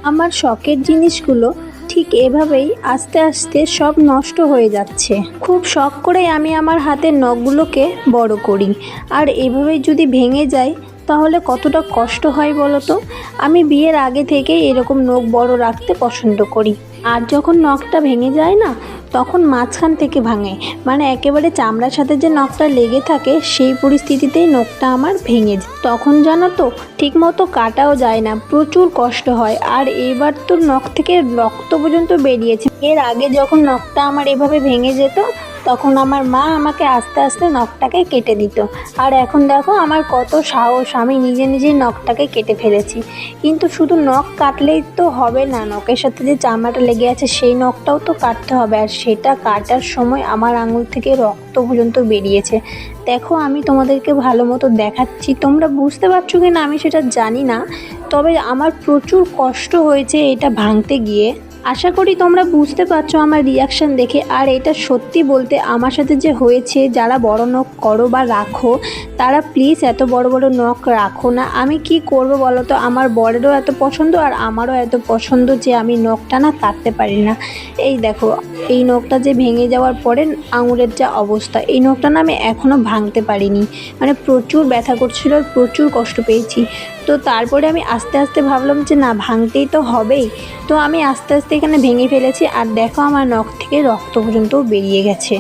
আমার শখের জিনিসগুলো ঠিক এভাবেই আস্তে আস্তে সব নষ্ট হয়ে যাচ্ছে। খুব শখ করে আমি আমার হাতের নখগুলোকে বড় করি, আর এভাবেই যদি ভেঙে যায় তাহলে কতটা কষ্ট হয় বলো তো। আমি বিয়ের আগে থেকেই এরকম নখ বড় রাখতে পছন্দ করি, আর যখন নখটা ভেঙে যায় না তখন মাঝখান থেকে ভাঙে, মানে একেবারে চামড়ার সাথে যে নখটা লেগে থাকে সেই পরিস্থিতিতেই নখটা আমার ভেঙে যায়। তখন জানো তো ঠিকমতো কাটাও যায় না, প্রচুর কষ্ট হয়। আর এবার তো নখ থেকে রক্ত পর্যন্ত বেরিয়েছে। এর আগে যখন নখটা আমার এভাবে ভেঙে যেত তখন আমার মা আমাকে আস্তে আস্তে নখটাকে কেটে দিত। আর এখন দেখো আমার কত সাহস, আমি নিজে নিজেই নখটাকে কেটে ফেলেছি। কিন্তু শুধু নখ কাটলেই তো হবে না, নখের সাথে যে চামড়াটা লেগে আছে সেই নখটাও তো কাটতে হবে। আর সেটা কাটার সময় আমার আঙুল থেকে রক্ত পর্যন্ত বেরিয়েছে। দেখো আমি তোমাদেরকে ভালো মতো দেখাচ্ছি, তোমরা বুঝতে পারছো কি না আমি সেটা জানি না, তবে আমার প্রচুর কষ্ট হয়েছে এটা ভাঙতে গিয়ে। আশা করি তোমরা বুঝতে পারছো আমার রিয়াকশান দেখে। আর এটা সত্যি বলতে আমার সাথে যে হয়েছে, যারা বড় নখ করো বা রাখো তারা প্লিজ এত বড় বড় নখ রাখো না। আমি কি করব বলো তো, আমার বরেরও এত পছন্দ আর আমারও এত পছন্দ যে আমি নখটা না কাটতে পারি না। এই দেখো এই নখটা যে ভেঙে যাওয়ার পরে আঙুলের যা অবস্থা, এই নখটা না আমি এখনও ভাঙতে পারিনি, মানে প্রচুর ব্যথা করছিল আর প্রচুর কষ্ট পেয়েছি। তো তারপরে আমি আস্তে আস্তে ভাবলাম যে না, ভাঙতেই তো হবেই। তো আমি আস্তে আস্তে এখানে ভেঙে ফেলেছি, আর দেখো আমার নখ থেকে রক্ত পর্যন্ত বেরিয়ে গেছে।